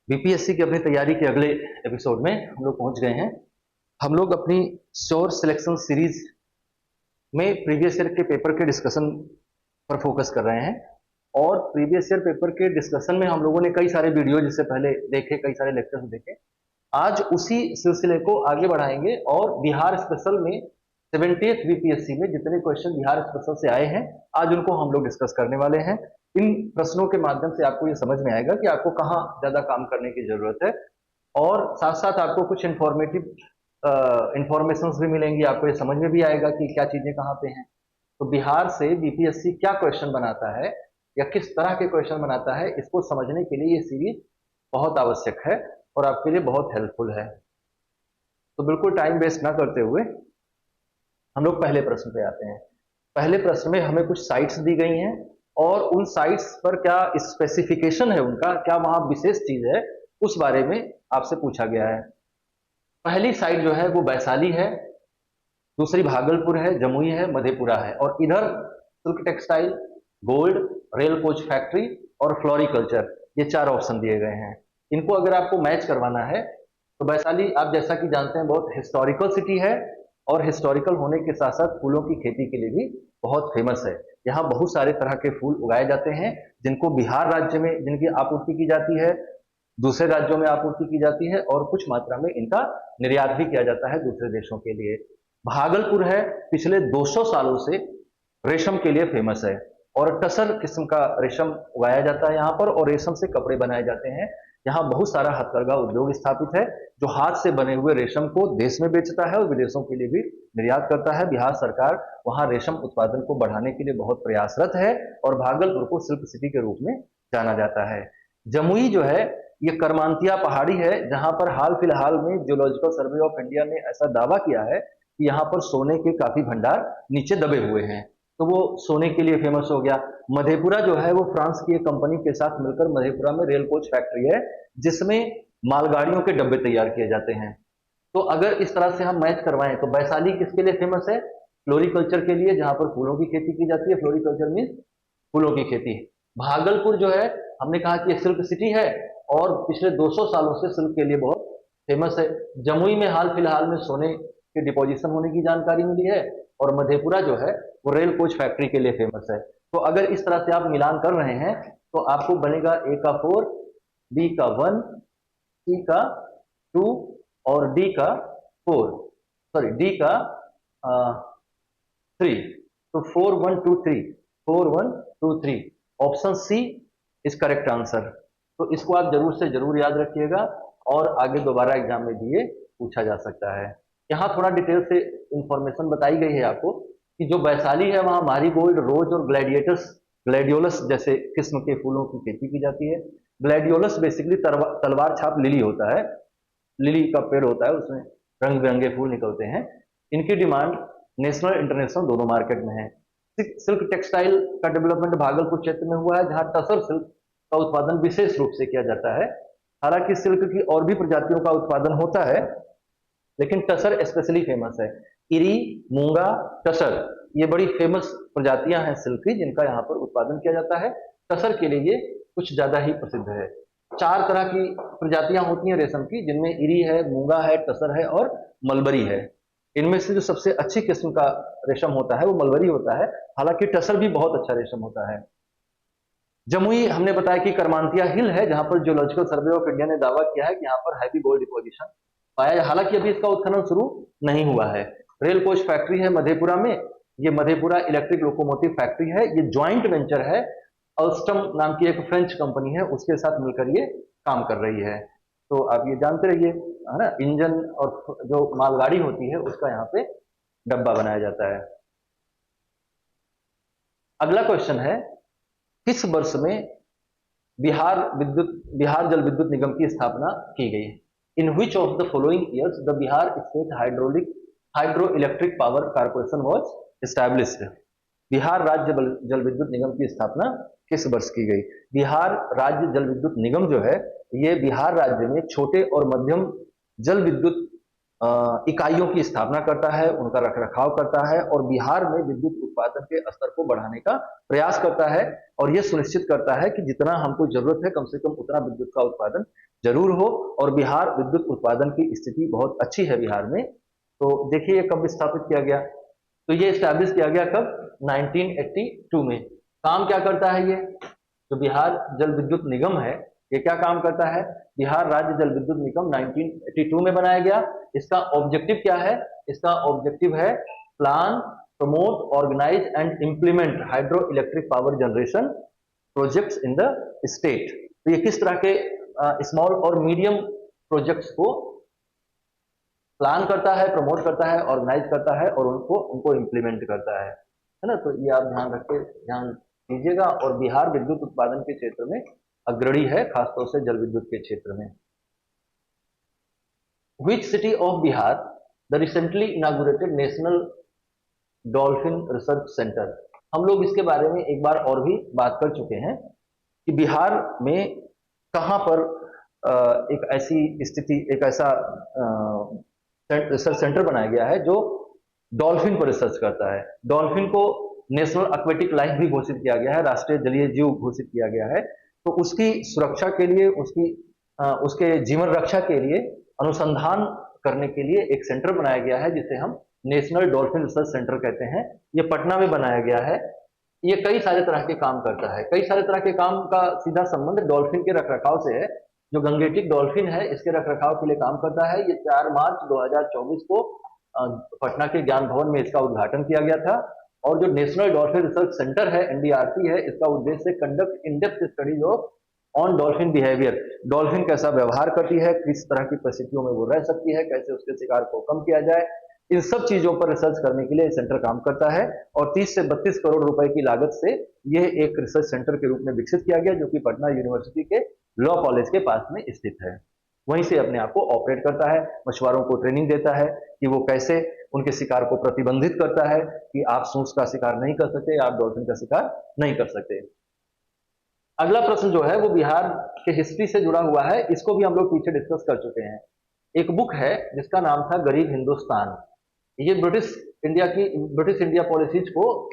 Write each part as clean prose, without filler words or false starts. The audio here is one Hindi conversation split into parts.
बीपीएससी की अपनी तैयारी के अगले एपिसोड में हम लोग पहुंच गए हैं। हम लोग अपनी श्योर सिलेक्शन सीरीज में प्रीवियस ईयर के पेपर के डिस्कशन पर फोकस कर रहे हैं और प्रीवियस ईयर पेपर के डिस्कशन में हम लोगों ने कई सारे वीडियो जिससे पहले देखे, कई सारे लेक्चर्स देखे। आज उसी सिलसिले को आगे बढ़ाएंगे और बिहार स्पेशल में 70th बीपीएससी में जितने क्वेश्चन बिहार स्पेशल से आए हैं आज उनको हम लोग डिस्कस करने वाले हैं। इन प्रश्नों के माध्यम से आपको ये समझ में आएगा कि आपको कहाँ ज्यादा काम करने की जरूरत है और साथ साथ आपको कुछ इंफॉर्मेटिव इंफॉर्मेशन भी मिलेंगी। आपको ये समझ में भी आएगा कि क्या चीजें कहाँ पे हैं। तो बिहार से बीपीएससी क्या क्वेश्चन बनाता है या किस तरह के क्वेश्चन बनाता है, इसको समझने के लिए ये सीरीज बहुत आवश्यक है और आपके लिए बहुत हेल्पफुल है। तो बिल्कुल टाइम वेस्ट ना करते हुए हम लोग पहले प्रश्न पे आते हैं। पहले प्रश्न में हमें कुछ साइट्स दी गई हैं और उन साइट्स पर क्या स्पेसिफिकेशन है, उनका क्या वहां विशेष चीज है, उस बारे में आपसे पूछा गया है। पहली साइट जो है वो वैशाली है, दूसरी भागलपुर है, जमुई है, मधेपुरा है और इधर silk textile, gold, rail coach factory और फ्लोरिकल्चर, ये चार ऑप्शन दिए गए हैं। इनको अगर आपको मैच करवाना है तो वैशाली आप जैसा कि जानते हैं बहुत हिस्टोरिकल सिटी है और हिस्टोरिकल होने के साथ साथ फूलों की खेती के लिए भी बहुत फेमस है। यहाँ बहुत सारे तरह के फूल उगाए जाते हैं जिनको बिहार राज्य में जिनकी आपूर्ति की जाती है, दूसरे राज्यों में आपूर्ति की जाती है और कुछ मात्रा में इनका निर्यात भी किया जाता है दूसरे देशों के लिए। भागलपुर है, पिछले 200 सालों से रेशम के लिए फेमस है और टसर किस्म का रेशम उगाया जाता है यहाँ पर और रेशम से कपड़े बनाए जाते हैं। यहाँ बहुत सारा हथकरघा उद्योग स्थापित है जो हाथ से बने हुए रेशम को देश में बेचता है और विदेशों के लिए भी निर्यात करता है। बिहार सरकार वहाँ रेशम उत्पादन को बढ़ाने के लिए बहुत प्रयासरत है और भागलपुर को सिल्क सिटी के रूप में जाना जाता है। जमुई जो है ये करमांतिया पहाड़ी है जहां पर हाल फिलहाल में जियोलॉजिकल सर्वे ऑफ इंडिया ने ऐसा दावा किया है कि यहाँ पर सोने के काफी भंडार नीचे दबे हुए हैं, तो वो सोने के लिए फेमस हो गया। मधेपुरा जो है वो फ्रांस की एक कंपनी के साथ मिलकर मधेपुरा में रेल कोच फैक्ट्री है जिसमें मालगाड़ियों के डब्बे तैयार किए जाते हैं। तो अगर इस तरह से हम मैच करवाएं तो वैशाली किसके लिए फेमस है? फ्लोरिकल्चर के लिए, जहां पर फूलों की खेती की जाती है। फ्लोरिकल्चर मीन फूलों की खेती। भागलपुर जो है हमने कहा कि सिल्क सिटी है और पिछले 200 सालों से सिल्क के लिए बहुत फेमस है। जमुई में हाल फिलहाल में सोने के डिपोजिशन होने की जानकारी मिली है और मधेपुरा जो है वो रेल कोच फैक्ट्री के लिए फेमस है। तो अगर इस तरह से आप मिलान कर रहे हैं तो आपको बनेगा ए का 4, बी का 1, सी का 2 और डी का 4, सॉरी डी का 3। तो 4 1 2 3, 4 1 2 3, option C is correct answer. तो इसको आप जरूर से जरूर याद रखिएगा और आगे दोबारा एग्जाम में भी ये पूछा जा सकता है। यहाँ थोड़ा डिटेल से इंफॉर्मेशन बताई गई है आपको कि जो वैशाली है वहाँ मारीगोल्ड, रोज और ग्लैडियोलस जैसे किस्म के फूलों की खेती की जाती है। ग्लैडियोलस बेसिकली तलवार छाप लिली होता है, लिली का पेड़ होता है, उसमें रंग बिरंगे फूल निकलते हैं। इनकी डिमांड नेशनल इंटरनेशनल दोनों मार्केट में है। सिल्क टेक्सटाइल का डेवलपमेंट भागलपुर क्षेत्र में हुआ है जहां टसर सिल्क का उत्पादन विशेष रूप से किया जाता है। हालांकि सिल्क की और भी प्रजातियों का उत्पादन होता है लेकिन टसर स्पेशली फेमस है। इरी, मूंगा, टसर ये बड़ी फेमस प्रजातियां हैं सिल्क की जिनका यहाँ पर उत्पादन किया जाता है। टसर के लिए ये कुछ ज्यादा ही प्रसिद्ध है। 4 तरह की प्रजातियां होती हैं रेशम की जिनमें इरी है, मूंगा है, टसर है और मलबरी है। इनमें से जो सबसे अच्छी किस्म का रेशम होता है वो मलबरी होता है, हालांकि टसर भी बहुत अच्छा रेशम होता है। जमुई हमने बताया कि करमांतिया हिल है जहां पर जियोलॉजिकल सर्वे ऑफ इंडिया ने दावा किया है कि यहाँ पर हैवी गोल्ड डिपोजिशन पाया है, हालांकि अभी इसका उत्खनन शुरू नहीं हुआ है। रेल कोच फैक्ट्री है मधेपुरा में, ये मधेपुरा इलेक्ट्रिक लोकोमोटिव फैक्ट्री है। ये ज्वाइंट वेंचर है, अल्स्टम नाम की एक फ्रेंच कंपनी है उसके साथ मिलकर ये काम कर रही है। तो आप ये जानते रहिए, है ना, इंजन और जो मालगाड़ी होती है उसका यहाँ पे डब्बा बनाया जाता है। अगला क्वेश्चन है, किस वर्ष में बिहार जल विद्युत निगम की स्थापना की गई? In which of the following years the Bihar state hydro electric power corporation was established? Bihar राज्य जल विद्युत निगम की स्थापना किस वर्ष की गई? बिहार राज्य जल विद्युत निगम जो है ये बिहार राज्य में छोटे और मध्यम जल विद्युत इकाइयों की स्थापना करता है, उनका रखरखाव करता है और बिहार में विद्युत उत्पादन के स्तर को बढ़ाने का प्रयास करता है और यह सुनिश्चित करता है कि जितना हमको जरूरत है कम से कम उतना विद्युत का उत्पादन जरूर हो। और बिहार विद्युत उत्पादन की स्थिति बहुत अच्छी है बिहार में। तो देखिए ये कब स्थापित किया गया, तो ये स्टैब्लिश किया गया कब, 1982 में। काम क्या करता है ये, जो बिहार जल विद्युत निगम है, ये क्या काम करता है, बिहार राज्य जल विद्युत निगम 1982 में बनाया गया। इसका ऑब्जेक्टिव क्या है, इसका ऑब्जेक्टिव है plan, promote, organise and implement hydro electric power generation projects in the state. तो ये किस तरह के स्मॉल और मीडियम प्रोजेक्ट्स को प्लान करता है, प्रमोट करता है, ऑर्गेनाइज करता है और उनको इंप्लीमेंट करता है ना। तो ये आप ध्यान दीजिएगा। और बिहार विद्युत उत्पादन के क्षेत्र में अग्रणी है, खासतौर से जल विद्युत के क्षेत्र में। Which city of Bihar the recently inaugurated National Dolphin Research Center? हम लोग इसके बारे में एक बार और भी बात कर चुके हैं कि बिहार में कहां पर एक ऐसी स्थिति, एक ऐसा रिसर्च सेंटर बनाया गया है जो डॉल्फिन पर रिसर्च करता है। डॉल्फिन को नेशनल एक्वेटिक लाइफ भी घोषित किया गया है, राष्ट्रीय जलीय जीव घोषित किया गया है। तो उसकी सुरक्षा के लिए, उसके जीवन रक्षा के लिए, अनुसंधान करने के लिए एक सेंटर बनाया गया है जिसे हम नेशनल डॉल्फिन रिसर्च सेंटर कहते हैं। ये पटना में बनाया गया है। ये कई सारे तरह के काम करता है, कई सारे तरह के काम का सीधा संबंध डॉल्फिन के रखरखाव से है। जो गंगेटिक डॉल्फिन है इसके रखरखाव के लिए काम करता है। ये 4 मार्च 2024 को पटना के ज्ञान भवन में इसका उद्घाटन किया गया था। और जो नेशनल डॉल्फिन रिसर्च सेंटर है, एनडीआरसी है, इसका उद्देश्य conduct in depth studies of on dolphin behaviour. Dolphin कैसा व्यवहार करती है, किस तरह की परिस्थितियों में वो रह सकती है, कैसे उसके शिकार को कम किया जाए, इन सब चीजों पर रिसर्च करने के लिए सेंटर काम करता है। और 30 से 32 करोड़ रुपए की लागत से यह एक रिसर्च सेंटर के रूप में विकसित किया गया, जो कि पटना यूनिवर्सिटी के लॉ कॉलेज के पास में स्थित है। वहीं से अपने आप को ऑपरेट करता है, मछुआरों को ट्रेनिंग देता है कि वो कैसे उनके शिकार को प्रतिबंधित करता है कि आप सूंस का शिकार नहीं कर सकते, आप डॉल्फिन का शिकार नहीं कर सकते। अगला प्रश्न जो है वो बिहार के हिस्ट्री से जुड़ा हुआ है, इसको भी हम लोग पीछे डिस्कस कर चुके हैं। एक बुक है जिसका नाम था गरीब हिंदुस्तान। ये ब्रिटिश इंडिया पॉलिसीज को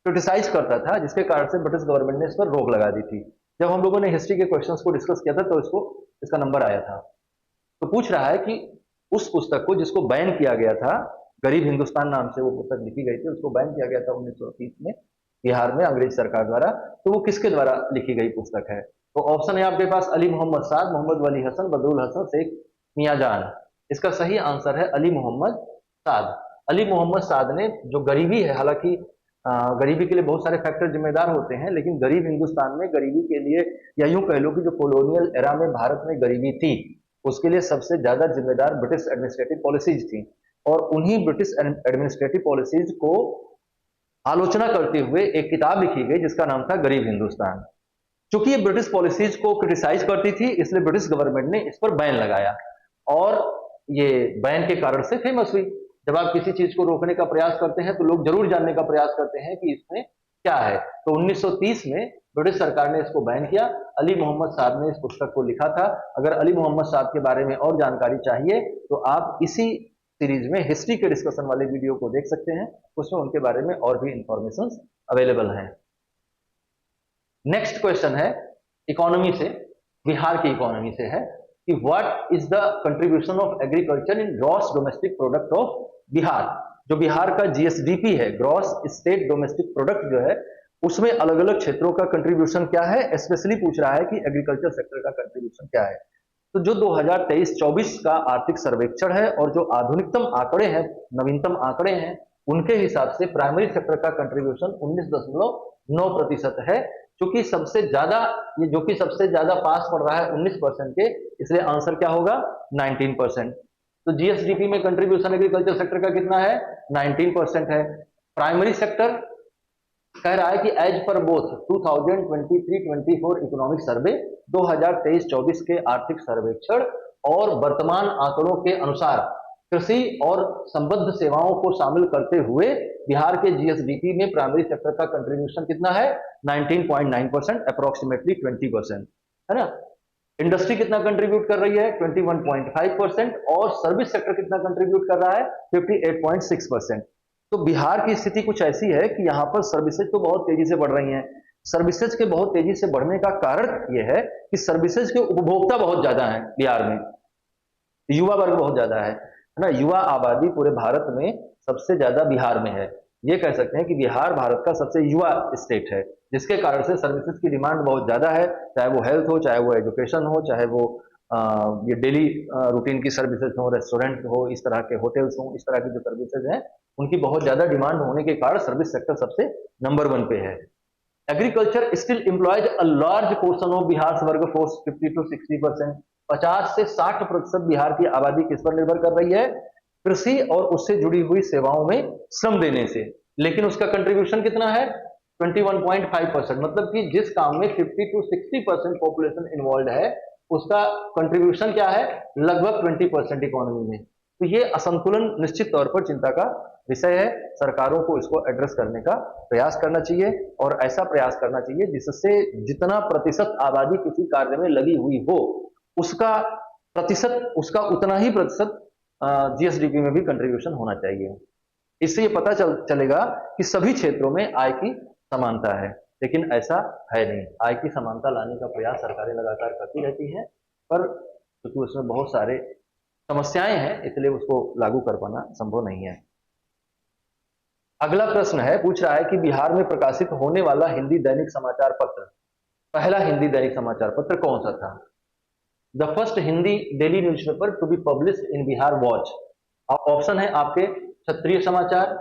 क्रिटिसाइज करता था, जिसके कारण से ब्रिटिश गवर्नमेंट ने इस पर रोक लगा दी थी। जब हम लोगों ने हिस्ट्री के क्वेश्चंस को डिस्कस किया था तो इसका नंबर आया था। तो पूछ रहा है कि उस पुस्तक को जिसको बैन किया गया था, गरीब हिंदुस्तान नाम से वो पुस्तक लिखी गई थी, उसको बैन किया गया था 1930 में बिहार में अंग्रेज सरकार द्वारा। तो वो किसके द्वारा लिखी गई पुस्तक है? तो ऑप्शन है आपके पास अली मोहम्मद साद, मोहम्मद वली हसन, बदरुल हसन, शेख मियाजान। इसका सही आंसर है अली मोहम्मद साद। अली मोहम्मद साद ने, जो गरीबी है, हालांकि गरीबी के लिए बहुत सारे फैक्टर जिम्मेदार होते हैं, लेकिन गरीब हिंदुस्तान में गरीबी के लिए, या यूं कह लो कि जो कॉलोनियल एरा में भारत में गरीबी थी, उसके लिए सबसे ज्यादा जिम्मेदार ब्रिटिश एडमिनिस्ट्रेटिव पॉलिसीज थी। और उन्हीं ब्रिटिश एडमिनिस्ट्रेटिव पॉलिसीज को आलोचना करते हुए एक किताब लिखी गई जिसका नाम था गरीब हिंदुस्तान। चूंकि ये ब्रिटिश पॉलिसीज को क्रिटिसाइज करती थी, इसलिए ब्रिटिश गवर्नमेंट ने इस पर बैन लगाया और ये बैन के कारण से फेमस हुई। जब आप किसी चीज को रोकने का प्रयास करते हैं तो लोग जरूर जानने का प्रयास करते हैं कि इसमें क्या है। तो 1930 में ब्रिटिश सरकार ने इसको बैन किया। अली मोहम्मद साद ने इस पुस्तक को लिखा था। अगर अली मोहम्मद साद के बारे में और जानकारी चाहिए तो आप इसी सीरीज में हिस्ट्री के डिस्कशन वाले वीडियो को देख सकते हैं, उसमें उनके बारे में और भी इंफॉर्मेशन अवेलेबल हैं। नेक्स्ट क्वेश्चन है इकोनॉमी से, बिहार की इकोनॉमी से है कि what is the contribution of agriculture in gross domestic product of Bihar. जो बिहार का जीएसडीपी है, ग्रॉस स्टेट डोमेस्टिक प्रोडक्ट जो है, उसमें अलग अलग क्षेत्रों का कंट्रीब्यूशन क्या है। स्पेशली पूछ रहा है कि एग्रीकल्चर सेक्टर का कंट्रीब्यूशन क्या है। तो जो 2023-24 का आर्थिक सर्वेक्षण है और जो आधुनिकतम आंकड़े हैं, नवीनतम आंकड़े हैं, उनके हिसाब से प्राइमरी सेक्टर का कंट्रीब्यूशन 19.9% है। क्योंकि सबसे ज्यादा पास पड़ रहा है 19% के, इसलिए आंसर क्या होगा 19%। तो जीएसडीपी में कंट्रीब्यूशन एग्रीकल्चर सेक्टर का कितना है 19% है। प्राइमरी सेक्टर कह रहा है कि as per both 2023-24 economic survey, 2023-24 के आर्थिक सर्वेक्षण और वर्तमान आंकड़ों के अनुसार कृषि और संबद्ध सेवाओं को शामिल करते हुए बिहार के जीएसडीपी में प्राइमरी सेक्टर का कंट्रीब्यूशन कितना है 19.9%, अप्रोक्सीमेटली 20%, है ना। इंडस्ट्री कितना कंट्रीब्यूट कर रही है? 21.5%। और सर्विस सेक्टर कितना कंट्रीब्यूट कर रहा है? 58.6%। तो बिहार की स्थिति कुछ ऐसी है कि यहाँ पर सर्विसेज तो बहुत तेजी से बढ़ रही हैं। सर्विसेज के बहुत तेजी से बढ़ने का कारण यह है कि सर्विसेज के उपभोक्ता बहुत ज्यादा हैं बिहार में, युवा वर्ग बहुत ज्यादा है ना। युवा आबादी पूरे भारत में सबसे ज्यादा बिहार में है। ये कह सकते हैं कि बिहार भारत का सबसे युवा स्टेट है, जिसके कारण से सर्विसेज की डिमांड बहुत ज्यादा है, चाहे वो हेल्थ हो, चाहे वो एजुकेशन हो, चाहे वो ये डेली रूटीन की सर्विसेज हो, रेस्टोरेंट हो, इस तरह के होटल्स हो, इस तरह की जो सर्विसेज हैं उनकी बहुत ज्यादा डिमांड होने के कारण सर्विस सेक्टर सबसे नंबर 1 पे है। Agriculture still employees a large portion of Bihar work force 50 to 60%। 50 से 60% बिहार की आबादी किस पर निर्भर कर रही है? कृषि और उससे जुड़ी हुई सेवाओं में श्रम देने से। लेकिन उसका कंट्रीब्यूशन कितना है? 21.5%। मतलब कि जिस काम में 50 to 60% पॉपुलेशन इन्वॉल्व है उसका कंट्रीब्यूशन क्या है? लगभग 20% इकोनॉमी में। तो ये असंतुलन निश्चित तौर पर चिंता का विषय है। सरकारों को इसको एड्रेस करने का प्रयास करना चाहिए और ऐसा प्रयास करना चाहिए जिससे जितना प्रतिशत आबादी किसी कार्य में लगी हुई हो उसका प्रतिशत, उसका उतना ही प्रतिशत जीएसडीपी में भी कंट्रीब्यूशन होना चाहिए। इससे ये पता चलेगा कि सभी क्षेत्रों में आय की समानता है। लेकिन ऐसा है नहीं। आय की समानता लाने का प्रयास सरकारें लगातार करती रहती हैं, पर क्योंकि उसमें बहुत सारे समस्याएं हैं इसलिए उसको लागू कर पाना संभव नहीं है। अगला प्रश्न है, पूछ रहा है कि बिहार में प्रकाशित होने वाला हिंदी दैनिक समाचार पत्र, पहला हिंदी दैनिक समाचार पत्र कौन सा था? The first Hindi daily newspaper to be published in Bihar watch. Option है आपके क्षत्रिय समाचार,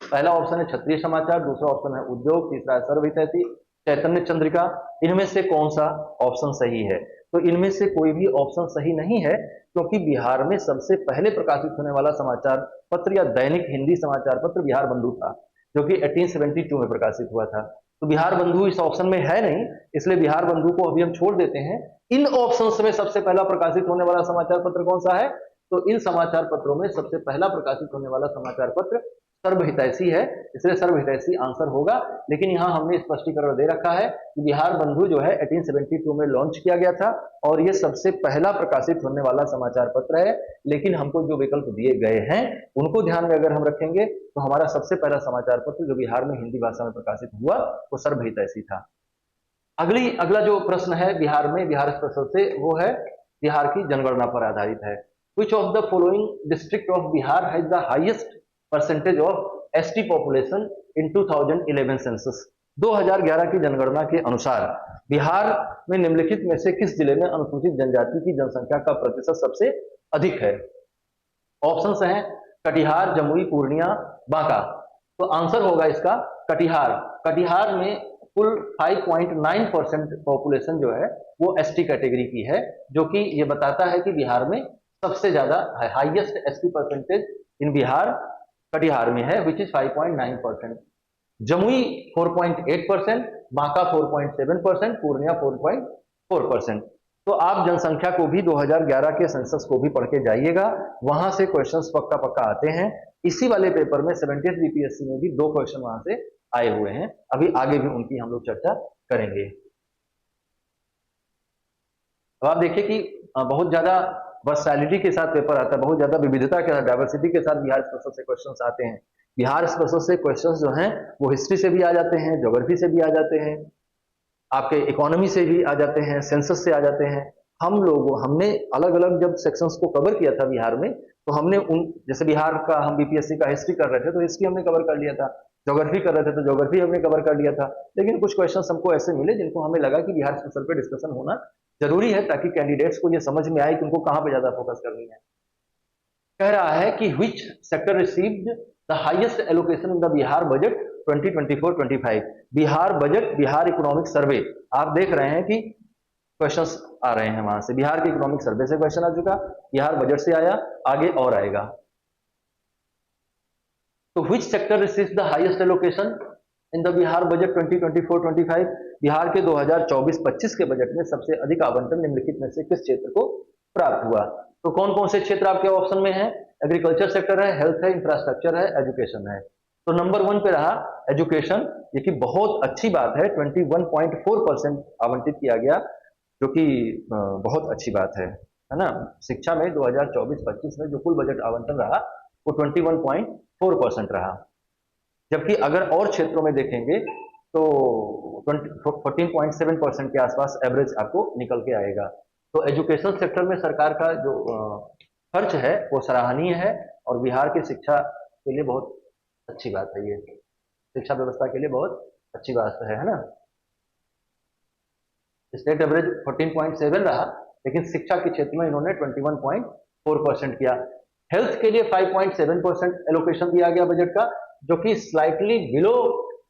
पहला ऑप्शन है क्षत्रिय समाचार, दूसरा ऑप्शन है उद्योग, तीसरा है सर्वहितैषी, चैतन्य चंद्रिका। इनमें से कौन सा ऑप्शन सही है? तो इनमें से कोई भी ऑप्शन सही नहीं है, क्योंकि बिहार में सबसे पहले प्रकाशित होने वाला समाचार पत्र या दैनिक हिंदी समाचार पत्र बिहार बंधु था, जो कि 1872 में प्रकाशित हुआ था। तो बिहार बंधु इस ऑप्शन में है नहीं, इसलिए बिहार बंधु को अभी हम छोड़ देते हैं। इन ऑप्शंस में सबसे पहला प्रकाशित होने वाला समाचार पत्र कौन सा है? तो इन समाचार पत्रों में सबसे पहला प्रकाशित होने वाला समाचार पत्र सर्वहितैषी है, इसलिए सर्वहितैषी आंसर होगा। लेकिन यहां हमने स्पष्टीकरण दे रखा है कि बिहार बंधु जो है 1872 में लॉन्च किया गया था और यह सबसे पहला प्रकाशित होने वाला समाचार पत्र है। लेकिन हमको जो विकल्प दिए गए हैं उनको ध्यान में अगर हम रखेंगे तो हमारा सबसे पहला समाचार पत्र जो बिहार में हिंदी भाषा में प्रकाशित हुआ वो सर्वहितैषी था। अगला जो प्रश्न है बिहार में, बिहार स्पेशल से, वो है बिहार की जनगणना पर आधारित है। Which of the following district of Bihar has the highest percentage of ST population in 2011 census? 2011 की जनगणना के अनुसार बिहार में निम्नलिखित में से किस जिले में अनुसूचित जनजाति की जनसंख्या का प्रतिशत सबसे अधिक है? ऑप्शंस हैं कटिहार, जमुई, पूर्णिया, बांका। तो आंसर होगा इसका कटिहार। कटिहार में कुल 5.9% पॉपुलेशन जो है वो एसटी कैटेगरी की है, जो कि ये बताता है कि बिहार में सबसे ज्यादा highest ST percentage in Bihar Katihar में है, विच इज 5.9%। जमुई 4.8%, बांका 4.7%, पूर्णिया 4.4%। तो आप जनसंख्या को भी 2011 के सेंसस को भी पढ़ के जाइएगा, वहां से क्वेश्चंस पक्का पक्का आते हैं। इसी वाले पेपर में 70th बीपीएससी में भी 2 क्वेश्चन वहां से आए हुए हैं, अभी आगे भी उनकी हम लोग चर्चा करेंगे। तो आप देखिए कि बहुत ज्यादा वर्सैलिटी के साथ पेपर आता है, बहुत ज्यादा विविधता के साथ, डाइवर्सिटी के साथ बिहार स्पेशल से क्वेश्चंस आते हैं। बिहार स्पेशल से क्वेश्चंस जो हैं वो हिस्ट्री से भी आ जाते हैं, ज्योग्राफी से भी आ जाते हैं, आपके इकोनॉमी से भी आ जाते हैं, सेंसस से आ जाते हैं। हमने अलग अलग जब सेक्शंस को कवर किया था बिहार में, तो हमने उन, जैसे बिहार का हम बीपीएससी का हिस्ट्री कर रहे थे तो हिस्ट्री हमने कवर कर लिया था, ज्योग्राफी कर रहे थे तो ज्योग्राफी हमने कवर कर लिया था। लेकिन कुछ क्वेश्चन हमको ऐसे मिले जिनको हमें लगा कि बिहार स्पेशल पे डिस्कशन होना जरूरी है, ताकि कैंडिडेट्स को ये समझ में आए कि उनको कहां पे ज्यादा फोकस करनी है। कह रहा है कि which sector received the highest allocation in the Bihar budget 2024-25। Bihar budget, Bihar economic survey, आप देख रहे हैं कि क्वेश्चंस आ रहे हैं वहां से। बिहार के इकोनॉमिक सर्वे से क्वेश्चन आ चुका, बिहार बजट से आया, आगे और आएगा। तो which sector receives the highest allocation in the Bihar budget 2024-25? Bihar के 2024-25 के बजट में सबसे अधिक आवंटन निम्नलिखित में से किस क्षेत्र को प्राप्त हुआ? तो कौन कौन से क्षेत्र आपके ऑप्शन में है? एग्रीकल्चर सेक्टर है, हेल्थ है, इंफ्रास्ट्रक्चर है, एजुकेशन है। तो नंबर 1 पे रहा एजुकेशन, ये कि बहुत अच्छी बात है, 21.4% आवंटित किया गया जो कि बहुत अच्छी बात है ना। शिक्षा में 2024-25 में जो कुल बजट आवंटन रहा वो 21.4% रहा, जबकि अगर और क्षेत्रों में देखेंगे तो 14.7% के आसपास एवरेज आपको निकल के आएगा। तो एजुकेशन सेक्टर में सरकार का जो खर्च है वो सराहनीय है और बिहार की शिक्षा के लिए बहुत अच्छी बात है। ये शिक्षा व्यवस्था के लिए बहुत अच्छी बात है ना। स्टेट एवरेज 14.7 रहा, लेकिन शिक्षा के क्षेत्र में इन्होंने 21.4% किया। हेल्थ के लिए 5.7% एलोकेशन दिया गया बजट का, जो कि slightly below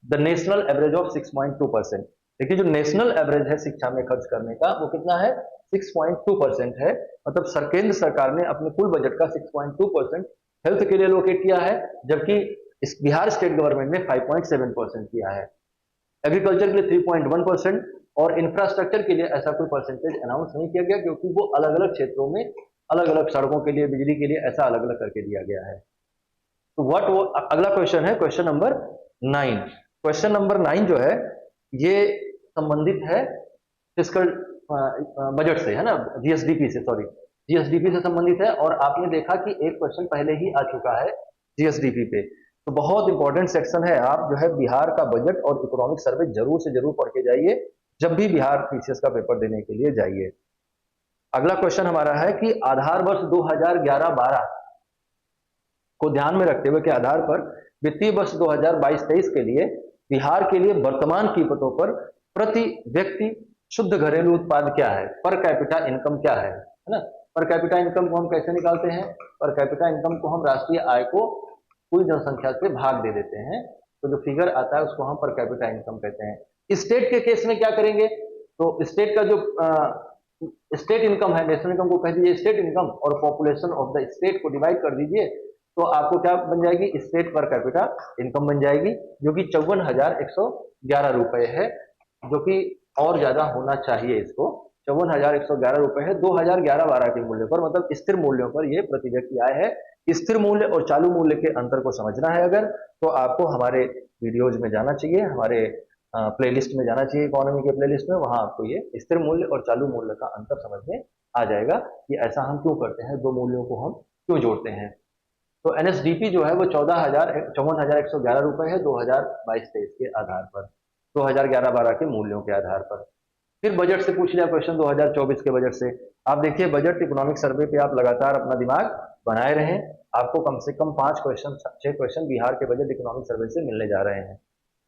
the national average of 6.2%। देखिए जो नेशनल एवरेज है शिक्षा में खर्च करने का वो कितना है, 6.2% है। मतलब केंद्र सरकार ने अपने कुल बजट का 6.2% हेल्थ के लिए एलोकेट किया है, जबकि इस बिहार स्टेट गवर्नमेंट ने 5.7% किया है। एग्रीकल्चर के लिए 3.1% और इंफ्रास्ट्रक्चर के लिए ऐसा कोई परसेंटेज अनाउंस नहीं किया गया, क्योंकि वो अलग अलग क्षेत्रों में अलग अलग सड़कों के लिए, बिजली के लिए ऐसा अलग अलग करके दिया गया है। तो व्हाट वो अगला क्वेश्चन है, क्वेश्चन नंबर 9। क्वेश्चन नंबर 9 जो है ये संबंधित है फिस्कल बजट से, है ना, जीएसडीपी से, सॉरी जीएसडीपी से संबंधित है। और आपने देखा कि एक क्वेश्चन पहले ही आ चुका है जीएसडीपी पे, तो बहुत इंपॉर्टेंट सेक्शन है। आप जो है बिहार का बजट और इकोनॉमिक सर्वे जरूर से जरूर पढ़ के जाइए जब भी बिहार पीसीएस का पेपर देने के लिए जाइए। अगला क्वेश्चन हमारा है कि आधार वर्ष 2011-12 को ध्यान में रखते हुए के आधार पर वित्तीय वर्ष 2022-23 के लिए बिहार के लिए वर्तमान कीमतों पर प्रति व्यक्ति शुद्ध घरेलू उत्पाद क्या है, पर कैपिटा इनकम क्या है ना। पर कैपिटा इनकम को हम कैसे निकालते हैं, पर कैपिटा इनकम को हम राष्ट्रीय आय को कुल जनसंख्या से भाग दे देते हैं, तो जो फिगर आता है उसको हम पर कैपिटा इनकम कहते हैं। स्टेट के केस में क्या करेंगे, तो स्टेट का जो स्टेट इनकम है, नेशनल इनकम को कह दीजिए स्टेट इनकम, और पॉपुलेशन ऑफ द स्टेट को डिवाइड कर दीजिए, तो आपको क्या बन जाएगी, स्टेट पर कैपिटा इनकम बन जाएगी, जो कि 54,111 रुपए है, जो कि और ज्यादा होना चाहिए। इसको 54,111 रुपए है 2011-12 के मूल्य पर, मतलब स्थिर मूल्यों पर ये प्रति व्यक्ति आय है। स्थिर मूल्य और चालू मूल्य के अंतर को समझना है अगर, तो आपको हमारे वीडियोज में जाना चाहिए, हमारे प्लेलिस्ट में जाना चाहिए, इकोनॉमी के प्लेलिस्ट में, वहां आपको ये स्थिर मूल्य और चालू मूल्य का अंतर समझ में आ जाएगा कि ऐसा हम क्यों करते हैं, दो मूल्यों को हम क्यों जोड़ते हैं। तो एनएसडीपी जो है वो 54,111 रुपए है 2022-23 के आधार पर, 2011-12 के मूल्यों के आधार पर। फिर बजट से पूछ लिया क्वेश्चन 2024 के बजट से। आप देखिए बजट इकोनॉमिक सर्वे पे आप लगातार अपना दिमाग बनाए रहें, आपको कम से कम 5 क्वेश्चन 6 क्वेश्चन बिहार के बजट इकोनॉमिक सर्वे से मिलने जा रहे हैं।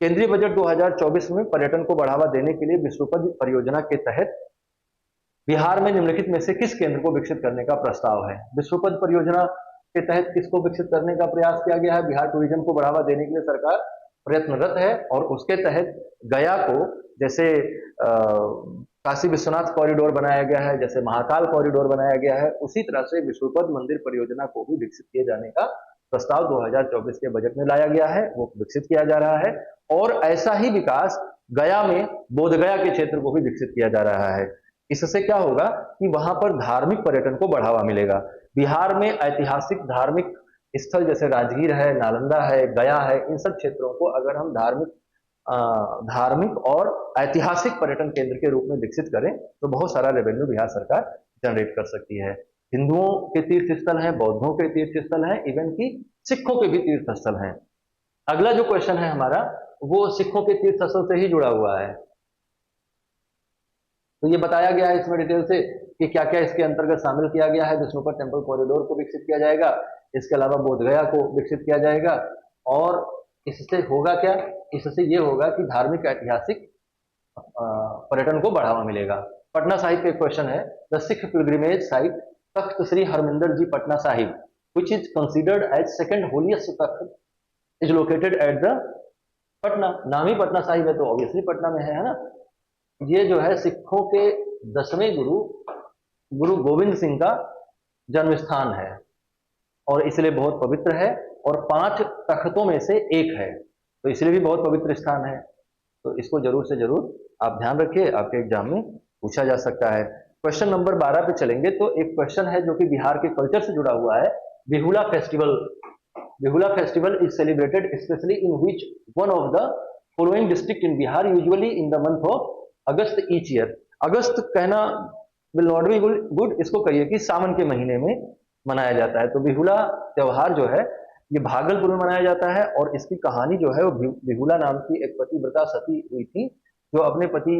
केंद्रीय बजट 2024 में पर्यटन को बढ़ावा देने के लिए विश्वपद परियोजना के तहत बिहार में निम्नलिखित में से किस केंद्र को विकसित करने का प्रस्ताव है। विश्वपद परियोजना के तहत किसको विकसित करने का प्रयास किया गया है, बिहार टूरिज्म को बढ़ावा देने के लिए सरकार प्रयत्नरत है, और उसके तहत गया को जैसे काशी विश्वनाथ कॉरिडोर बनाया गया है, जैसे महाकाल कॉरिडोर बनाया गया है, उसी तरह से विश्वपद मंदिर परियोजना को भी विकसित किए जाने का प्रस्ताव 2024 के बजट में लाया गया है, वो विकसित किया जा रहा है। और ऐसा ही विकास गया में बोधगया के क्षेत्र को भी विकसित किया जा रहा है। इससे क्या होगा कि वहां पर धार्मिक पर्यटन को बढ़ावा मिलेगा। बिहार में ऐतिहासिक धार्मिक स्थल जैसे राजगीर है, नालंदा है, गया है, इन सब क्षेत्रों को अगर हम धार्मिक और ऐतिहासिक पर्यटन केंद्र के रूप में विकसित करें तो बहुत सारा रेवेन्यू बिहार सरकार जनरेट कर सकती है। हिंदुओं के तीर्थ स्थल हैं, बौद्धों के तीर्थ स्थल हैं, इवन की सिखों के भी तीर्थ स्थल हैं। अगला जो क्वेश्चन है हमारा वो सिखों के तीर्थ स्थल से ही जुड़ा हुआ है। तो ये बताया गया है इसमें डिटेल से कि क्या क्या इसके अंतर्गत शामिल किया गया है। विष्णुपद टेम्पल कॉरिडोर को विकसित किया जाएगा, इसके अलावा बोधगया को विकसित किया जाएगा, और इससे होगा क्या, इससे ये होगा कि धार्मिक ऐतिहासिक पर्यटन को बढ़ावा मिलेगा। पटना साहिब का क्वेश्चन है, the Sikh pilgrimage site Takht Shri Harmandir ji Patna Sahib which is considered as second holiest Takht is located at the Patna. नाम ही पटना साहिब है तो ऑब्वियसली पटना में है ना। ये जो है सिखों के 10वें गुरु गोविंद सिंह का जन्म स्थान है और इसलिए बहुत पवित्र है, और 5 तख्तों में से एक है, तो इसलिए भी बहुत पवित्र स्थान है। तो इसको जरूर से जरूर आप ध्यान रखिए, आपके एग्जाम में पूछा जा सकता है। क्वेश्चन नंबर 12 पे चलेंगे तो एक क्वेश्चन है जो कि बिहार के कल्चर से जुड़ा हुआ है। Bihula festival. Bihula festival is celebrated specially in which one of the following district in Bihar usually in the month of August each year. August कहना विल नॉट बी गुड, इसको कहिए कि सावन के महीने में मनाया जाता है। तो बिहुला त्योहार जो है ये भागलपुर में मनाया जाता है, और इसकी कहानी जो है वो बिहुला नाम की एक पतिव्रता सती हुई थी, जो अपने पति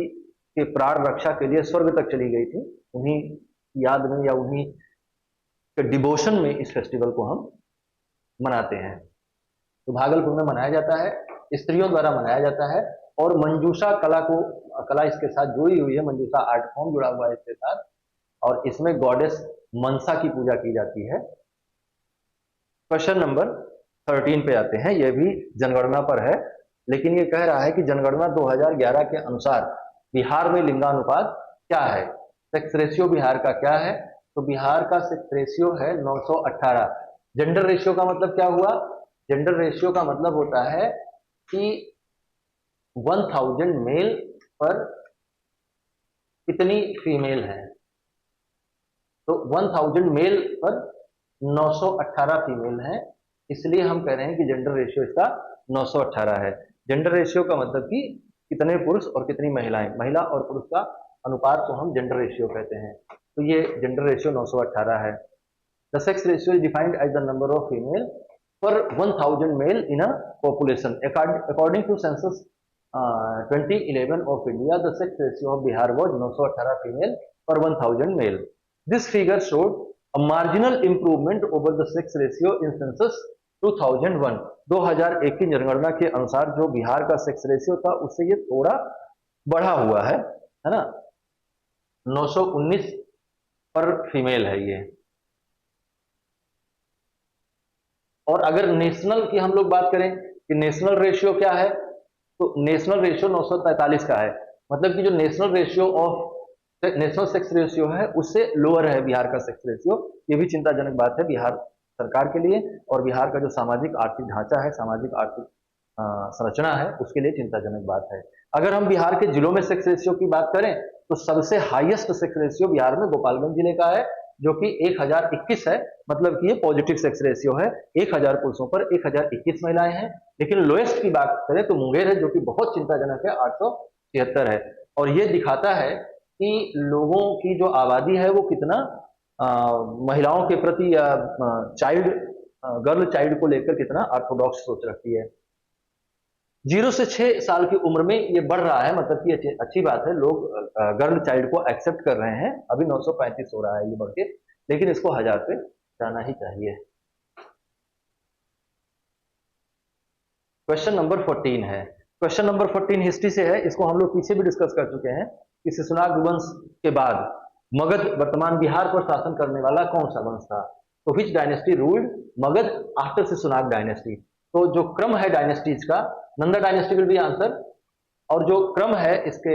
के प्राण रक्षा के लिए स्वर्ग तक चली गई थी। उन्हीं याद में या उन्हीं के डिवोशन में इस फेस्टिवल को हम मनाते हैं। तो भागलपुर में मनाया जाता है, स्त्रियों द्वारा मनाया जाता है, और मंजूषा कला इसके साथ जुड़ी हुई है, मंजूषा आर्ट फॉर्म जुड़ा हुआ है इसके साथ, और इसमें गॉडेस मनसा की पूजा की जाती है। क्वेश्चन नंबर 13 पे आते हैं, यह भी जनगणना पर है, लेकिन ये कह रहा है कि जनगणना 2011 के अनुसार बिहार में लिंगानुपात क्या है। सेक्स रेशियो बिहार का क्या है, तो बिहार का सेक्स रेशियो है 918। जेंडर रेशियो का मतलब क्या हुआ, जेंडर रेशियो का मतलब होता है कि 1000 मेल पर कितनी फीमेल है। तो 1000 मेल पर 918 फीमेल है, इसलिए हम कह रहे हैं कि जेंडर रेशियो इसका 918 है। जेंडर रेशियो का मतलब कि कितने पुरुष और कितनी महिलाएं, महिला और पुरुष का अनुपात को हम जेंडर रेशियो कहते हैं। तो ये जेंडर रेशियो 918 है। The sex ratio is defined as the number of female per 1000 male in a population. According to census 2011 of India, the sex ratio of Bihar was 918 female per 1000 male. This figure showed a marginal improvement over the sex ratio in census 2001. 2001 की जनगणना के अनुसार जो बिहार का सेक्स रेशियो था उससे ये थोड़ा बढ़ा हुआ है ना, 919 पर फीमेल है ये। और अगर नेशनल की हम लोग बात करें कि नेशनल रेशियो क्या है, तो नेशनल रेशियो 943 का है, मतलब कि जो national ratio of national sex ratio है उससे लोअर है बिहार का सेक्स रेशियो। ये भी चिंताजनक बात है बिहार सरकार के लिए, और बिहार का जो सामाजिक आर्थिक ढांचा है, सामाजिक आर्थिक संरचना है, उसके लिए चिंताजनक बात है। अगर हम बिहार के जिलों में सेक्स रेशियो की बात करें तो सबसे हाईएस्ट सेक्स रेशियो बिहार में गोपालगंज जिले का है, जो कि 1021 है, मतलब कि ये पॉजिटिव सेक्स रेशियो है। 1000 पुरुषों पर 1021 महिलाएं हैं। लेकिन लोएस्ट की बात करें तो मुंगेर है, जो कि बहुत चिंताजनक है, 873 है। और ये दिखाता है कि लोगों की जो आबादी है वो कितना महिलाओं के प्रति या चाइल्ड गर्ल चाइल्ड को लेकर कितना ऑर्थोडॉक्स सोच रखती है। 0 से 6 साल की उम्र में ये बढ़ रहा है, मतलब कि अच्छी बात है, लोग गर्ल चाइल्ड को एक्सेप्ट कर रहे हैं। अभी 935 हो रहा है ये बढ़ के, लेकिन इसको 1000 पे जाना ही चाहिए। क्वेश्चन नंबर 14 है। क्वेश्चन नंबर 14 हिस्ट्री से है, इसको हम लोग पीछे भी डिस्कस कर चुके हैं कि शिशुनाग वंश के बाद मगध वर्तमान बिहार पर शासन करने वाला कौन सा वंश था। तो which dynasty ruled Magadha after Shishunaga dynasty. तो जो क्रम है डायनेस्टीज का, Nanda dynasty will be answer, और जो क्रम है इसके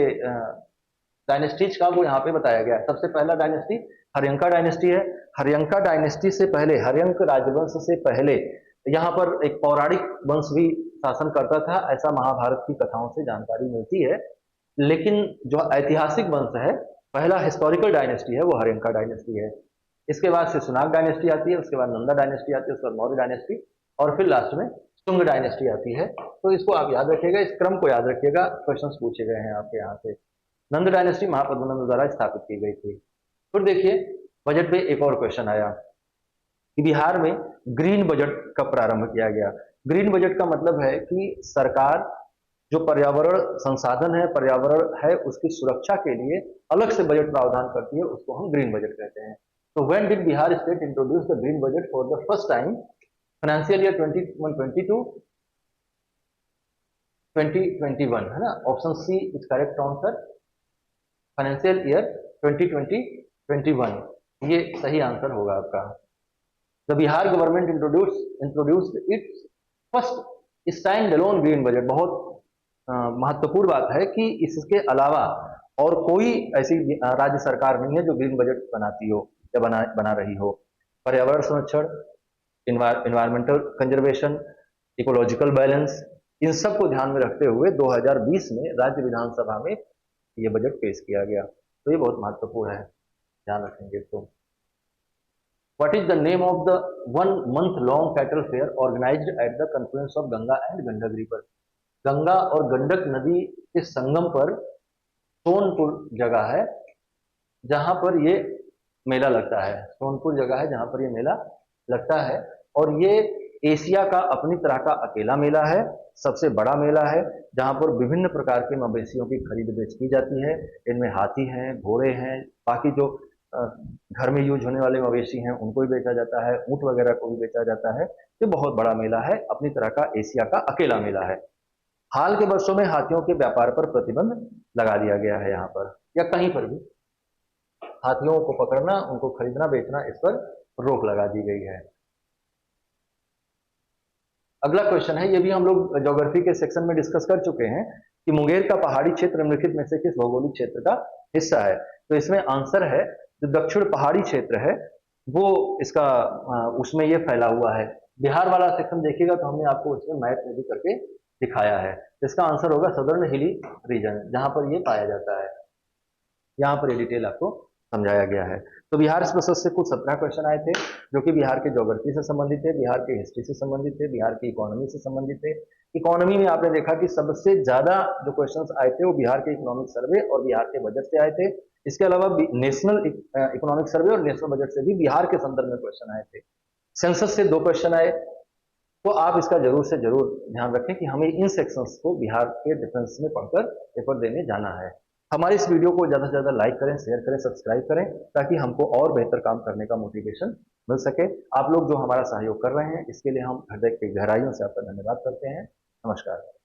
डायनेस्टीज का वो यहाँ पे बताया गया है। सबसे पहला डायनेस्टी हर्यंका डायनेस्टी है। हर्यंका डायनेस्टी से पहले, हर्यंक राजवंश से पहले यहाँ पर एक पौराणिक वंश भी शासन करता था, ऐसा महाभारत की कथाओं से जानकारी मिलती है। लेकिन जो ऐतिहासिक वंश है, पहला हिस्टोरिकल डायनेस्टी है, वो हर्यंका डायनेस्टी है। इसके बाद से सुनाग डायनेस्टी आती है, उसके बाद नंदा डायनेस्टी आती है, उसके बाद मौर्य डायनेस्टी, और फिर लास्ट में शुंग डायनेस्टी आती है। तो इसको आप याद रखिएगा, इस क्रम को याद रखिएगा, क्वेश्चंस पूछे गए हैं आपके यहाँ से। नंद डायनेस्टी महापद्मनंद द्वारा स्थापित की गई थी। फिर देखिए बजट पे एक और क्वेश्चन आया कि बिहार में ग्रीन बजट कब प्रारंभ किया गया। ग्रीन बजट का मतलब है कि सरकार जो पर्यावरण संसाधन है, पर्यावरण है, उसकी सुरक्षा के लिए अलग से बजट प्रावधान करती है, उसको हम ग्रीन बजट कहते हैं। तो when did Bihar state introduce the green budget for the first time, financial year 21-22, 2021 है ना, option C is correct answer, financial year 2020-21 ये सही आंसर होगा आपका। The Bihar government introduced its first stand alone green budget. बहुत महत्वपूर्ण बात है कि इसके अलावा और कोई ऐसी राज्य सरकार नहीं है जो ग्रीन बजट बनाती हो या बना रही हो। पर्यावरण संरक्षण, इन्वायरमेंटल कंजर्वेशन, इकोलॉजिकल बैलेंस, इन सब को ध्यान में रखते हुए 2020 में राज्य विधानसभा में ये बजट पेश किया गया। तो ये बहुत महत्वपूर्ण है, ध्यान रखेंगे इसको। What is the name of the 1 month long cattle fair organised at the confluence of Ganga and Gandak river. Ganga और गंडक नदी के संगम पर सोनपुर जगह है जहां पर ये मेला लगता है। सोनपुर जगह है जहां पर ये मेला लगता है और ये एशिया का अपनी तरह का अकेला मेला है, सबसे बड़ा मेला है, जहां पर विभिन्न प्रकार के मवेशियों की खरीद बेच की जाती है। इनमें हाथी हैं, घोड़े हैं, बाकी जो घर में यूज होने वाले मवेशी हैं उनको भी बेचा जाता है, ऊंट वगैरह को भी बेचा जाता है। ये बहुत बड़ा मेला है, अपनी तरह का एशिया का अकेला मेला है। हाल के वर्षों में हाथियों के व्यापार पर प्रतिबंध लगा दिया गया है यहाँ पर, या कहीं पर भी हाथियों को पकड़ना, उनको खरीदना बेचना, इस पर रोक लगा दी गई है। अगला क्वेश्चन है, ये भी हम लोग ज्योग्राफी के सेक्शन में डिस्कस कर चुके हैं कि मुंगेर का पहाड़ी क्षेत्र निम्नलिखित में से किस भौगोलिक क्षेत्र का हिस्सा है। तो इसमें आंसर है जो दक्षिण पहाड़ी क्षेत्र है वो इसका उसमें ये फैला हुआ है। बिहार वाला सेक्शन देखिएगा तो हमने आपको उसमें मैप में भी करके दिखाया है। इसका आंसर होगा सदर्न हिली रीजन, जहां पर ये पाया जाता है। यहाँ पर ये डिटेल आपको समझाया गया है। तो बिहार स्पेशल से कुल 17 क्वेश्चन आए थे जो कि बिहार के ज्योग्राफी से संबंधित थे, बिहार के हिस्ट्री से संबंधित थे, बिहार की इकोनॉमी से संबंधित थे। इकोनॉमी में आपने देखा कि सबसे ज्यादा जो क्वेश्चंस आए थे वो बिहार के इकोनॉमिक सर्वे और बिहार के बजट से आए थे। इसके अलावा नेशनल इकोनॉमिक सर्वे और नेशनल बजट से भी बिहार के संदर्भ में क्वेश्चन आए थे। सेंसस से 2 क्वेश्चन आए। तो आप इसका जरूर से जरूर ध्यान रखें कि हमें इन सेक्शंस को बिहार के डिफेंस में पढ़कर पेपर देने जाना है। हमारे इस वीडियो को ज़्यादा से ज़्यादा लाइक करें, शेयर करें, सब्सक्राइब करें, ताकि हमको और बेहतर काम करने का मोटिवेशन मिल सके। आप लोग जो हमारा सहयोग कर रहे हैं इसके लिए हम हृदय की गहराइयों से आपका धन्यवाद करते हैं। नमस्कार।